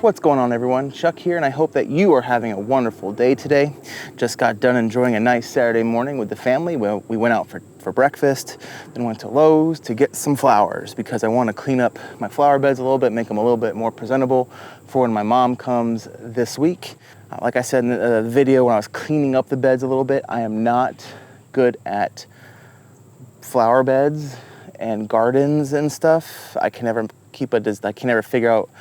What's going on, everyone? Chuck here, and I hope that you are having a wonderful day today. Just got done enjoying a nice Saturday morning with the family. We went out for breakfast, then went to Lowe's to get some flowers because I want to clean up my flower beds a little bit, make them a little bit more presentable for when my mom comes this week. Like I said in the video when I was cleaning up the beds a little bit, I am not good at flower beds and gardens and stuff. I can never figure out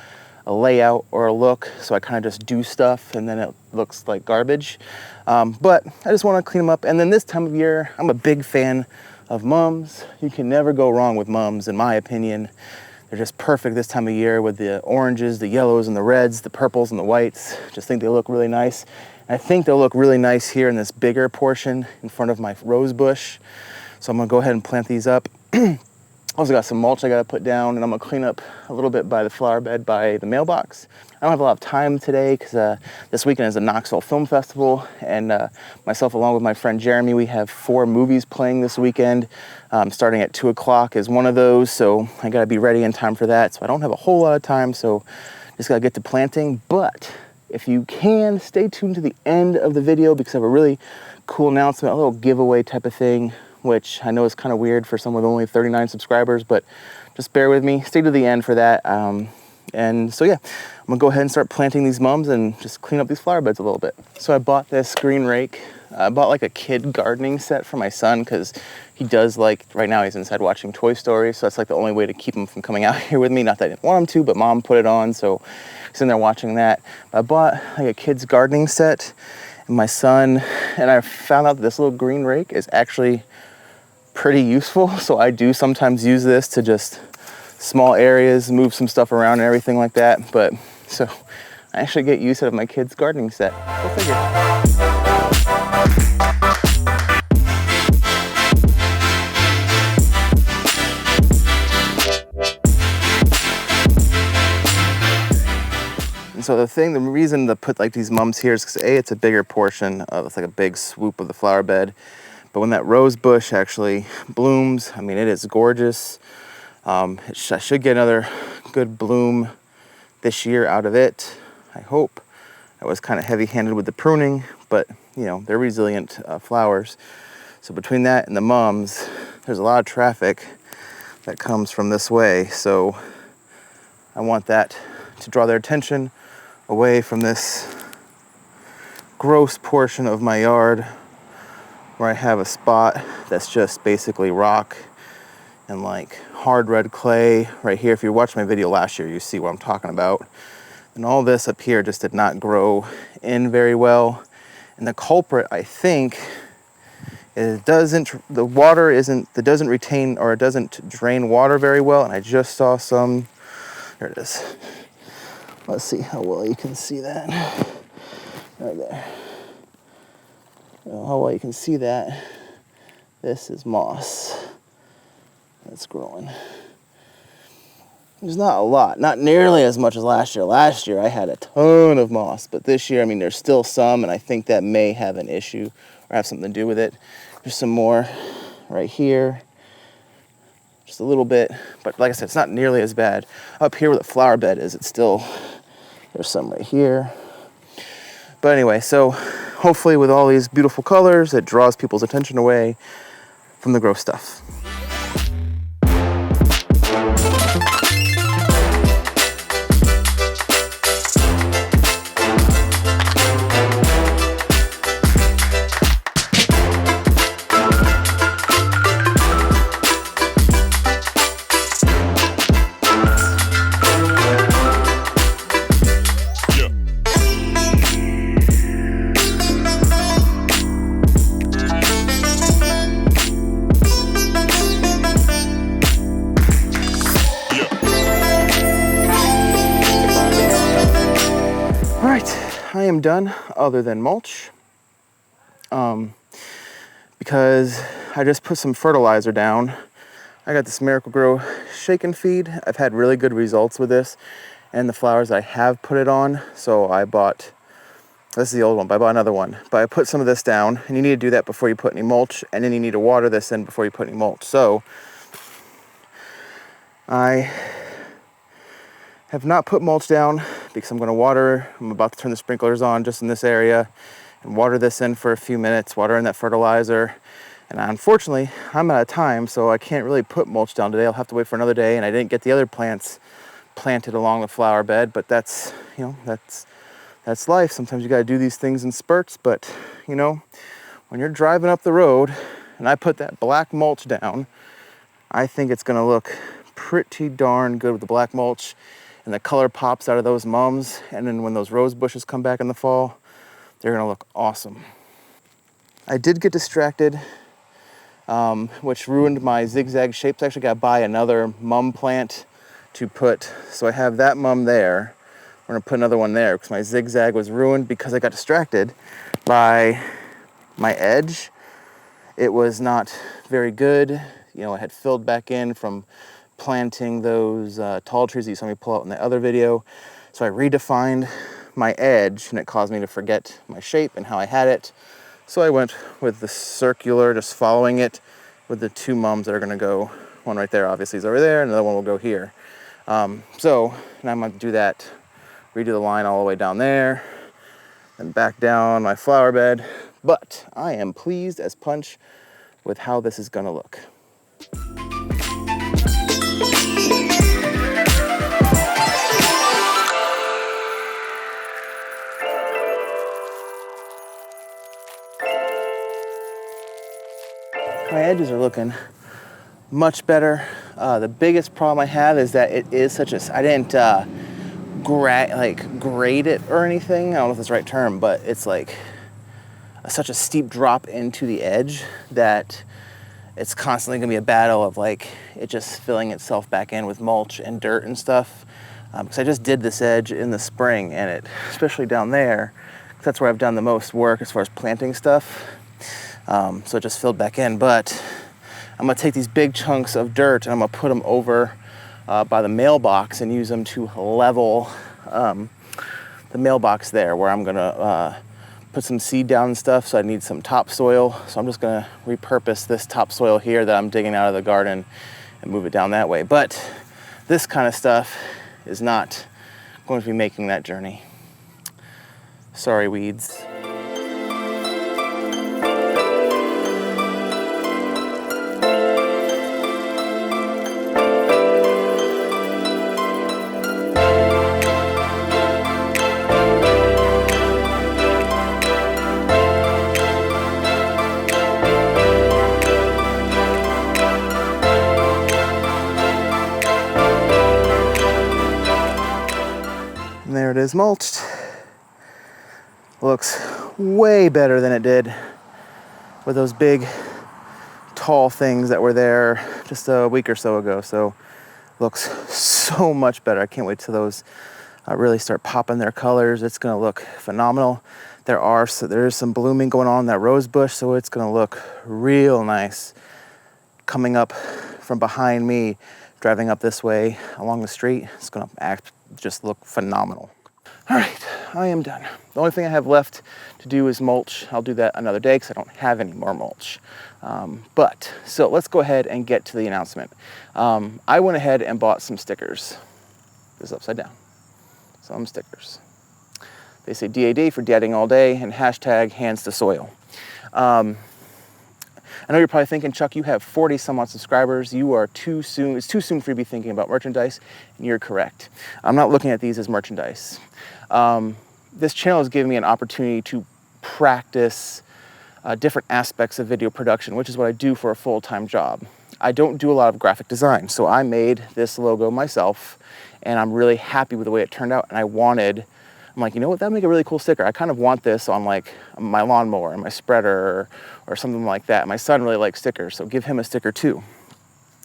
a layout or a look, so I kind of just do stuff and then it looks like garbage. But I just want to clean them up. And then this time of year, I'm a big fan of mums. You can never go wrong with mums, in my opinion. They're just perfect this time of year with the oranges, the yellows, and the reds, the purples and the whites. Just think they look really nice. And I think they'll look really nice here in this bigger portion in front of my rose bush. So I'm gonna go ahead and plant these up. Also got some mulch I gotta put down, and I'm gonna clean up a little bit by the flower bed by the mailbox. I don't have a lot of time today because this weekend is the Knoxville Film Festival, and myself along with my friend Jeremy, we have 4 movies playing this weekend. Starting at 2 o'clock is one of those, so I gotta be ready in time for that. So I don't have a whole lot of time, so just gotta get to planting. But if you can, stay tuned to the end of the video because I have a really cool announcement, a little giveaway type of thing, which I know is kind of weird for someone with only 39 subscribers, but just bear with me. Stay to the end for that. And so yeah, I'm gonna go ahead and start planting these mums and just clean up these flower beds a little bit. So I bought this green rake. I bought like a kid gardening set for my son because he does like, right now he's inside watching Toy Story, so that's like the only way to keep him from coming out here with me. Not that I didn't want him to, but mom put it on, so he's in there watching that. I bought like a kid's gardening set, and my son, and I found out that this little green rake is actually pretty useful. So I do sometimes use this to just small areas, move some stuff around and everything like that. But so I actually get use out of my kid's gardening set. Go figure. And so the reason to put like these mums here is because A, it's a bigger portion of, it's like a big swoop of the flower bed. But when that rose bush actually blooms, I mean, it is gorgeous. I should get another good bloom this year out of it, I hope. I was kind of heavy-handed with the pruning, but you know, they're resilient flowers. So between that and the mums, there's a lot of traffic that comes from this way. So I want that to draw their attention away from this gross portion of my yard where I have a spot that's just basically rock and like hard red clay right here. If you watched my video last year, you see what I'm talking about. And all this up here just did not grow in very well. And the culprit, I think, is the water doesn't retain, or it doesn't drain water very well. And I just saw some, there it is. Let's see how well you can see that. Right there. How well you can see that. This is moss that's growing. There's not a lot, not nearly as much as last year. Last year I had a ton of moss, but this year, I mean, there's still some, and I think that may have an issue or have something to do with it. There's some more right here, just a little bit, but like I said, it's not nearly as bad. Up here where the flower bed is, there's some right here. But anyway, so hopefully with all these beautiful colors, it draws people's attention away from the gross stuff. I am done other than mulch because I just put some fertilizer down. I got this Miracle-Gro Shake and Feed. I've had really good results with this and the flowers I have put it on. So I bought, this is the old one, but I bought another one. But I put some of this down, and you need to do that before you put any mulch, and then you need to water this in before you put any mulch. So I have not put mulch down because I'm about to turn the sprinklers on just in this area and water this in for a few minutes, water in that fertilizer. And unfortunately, I'm out of time, so I can't really put mulch down today. I'll have to wait for another day, and I didn't get the other plants planted along the flower bed, but that's life. Sometimes you gotta do these things in spurts, but when you're driving up the road and I put that black mulch down, I think it's gonna look pretty darn good with the black mulch, and the color pops out of those mums, and then when those rose bushes come back in the fall, they're gonna look awesome. I did get distracted, which ruined my zigzag shapes. I actually got to buy another mum plant to put, so I have that mum there. We're gonna put another one there because my zigzag was ruined because I got distracted by my edge. It was not very good. I had filled back in from planting those tall trees that you saw me pull out in the other video. So I redefined my edge, and it caused me to forget my shape and how I had it. So I went with the circular, just following it with the two mums that are gonna go. One right there obviously is over there, and another one will go here. So now I'm gonna do that, redo the line all the way down there, and back down my flower bed. But I am pleased as punch with how this is gonna look. My edges are looking much better. The biggest problem I have is that it is such a, I didn't grade it or anything. I don't know if that's the right term, but it's like such a steep drop into the edge that it's constantly gonna be a battle of it just filling itself back in with mulch and dirt and stuff. Because I just did this edge in the spring, and it, especially down there, that's where I've done the most work as far as planting stuff. So it just filled back in, but I'm gonna take these big chunks of dirt and I'm gonna put them over by the mailbox and use them to level the mailbox there, where I'm gonna put some seed down and stuff, so I need some topsoil. So I'm just gonna repurpose this topsoil here that I'm digging out of the garden and move it down that way. But this kind of stuff is not going to be making that journey. Sorry, weeds. And there it is, mulched. Looks way better than it did with those big, tall things that were there just a week or so ago. So looks so much better. I can't wait till those really start popping their colors. It's gonna look phenomenal. There's some blooming going on in that rose bush, so it's gonna look real nice. Coming up from behind me, driving up this way along the street, it's gonna just look phenomenal. All right, I am done. The only thing I have left to do is mulch. I'll do that another day because I don't have any more mulch. So let's go ahead and get to the announcement. I went ahead and bought some stickers. This is upside down. Some stickers. They say DAD for dadding all day and hashtag hands to soil. I know you're probably thinking, Chuck, you have 40 some odd subscribers. You are too soon. It's too soon for you to be thinking about merchandise, and you're correct. I'm not looking at these as merchandise. This channel has given me an opportunity to practice different aspects of video production, which is what I do for a full-time job. I don't do a lot of graphic design, so I made this logo myself, and I'm really happy with the way it turned out. And I'm like, you know what, that'd make a really cool sticker. I kind of want this on like my lawnmower and my spreader or something like that. My son really likes stickers, so give him a sticker too.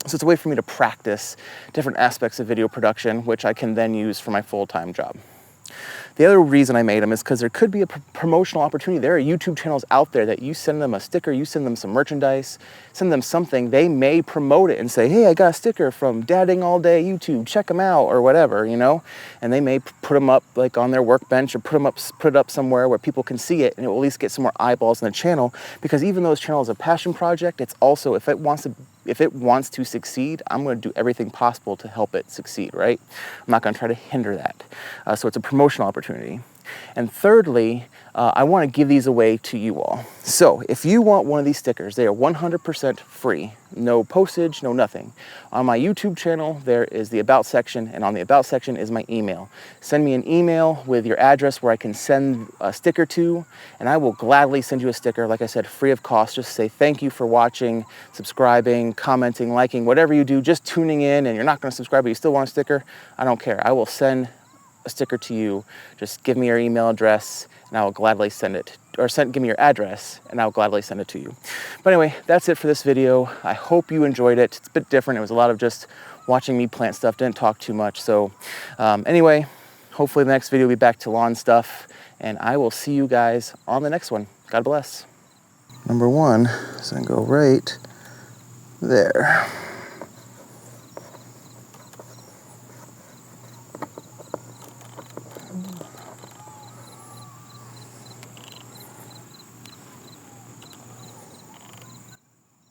So it's a way for me to practice different aspects of video production, which I can then use for my full-time job. The other reason I made them is because there could be a promotional opportunity. There are YouTube channels out there that you send them a sticker, you send them some merchandise, send them something, they may promote it and say, hey, I got a sticker from Dadding All Day YouTube, check them out, or whatever, you know? And they may put them up like on their workbench or put it up somewhere where people can see it, and it will at least get some more eyeballs on the channel, because even though this channel is a passion project, it's also, if it wants to if it wants to succeed, I'm going to do everything possible to help it succeed, right? I'm not going to try to hinder that. So it's a promotional opportunity. And thirdly, I want to give these away to you all. So if you want one of these stickers, they are 100% free. No postage, no nothing. On my YouTube channel, there is the About section, and on the About section is my email. Send me an email with your address where I can send a sticker to, and I will gladly send you a sticker, like I said, free of cost. Just say thank you for watching, subscribing, commenting, liking, whatever you do, just tuning in, and you're not going to subscribe, but you still want a sticker, I don't care. I will send a sticker to you. Just give me your email address and I will gladly send it, or give me your address and I will gladly send it to you. But anyway, that's it for this video. I hope you enjoyed it. It's a bit different. It was a lot of just watching me plant stuff, didn't talk too much. So anyway, hopefully the next video will be back to lawn stuff, and I will see you guys on the next one. God bless. Number one is gonna go right there.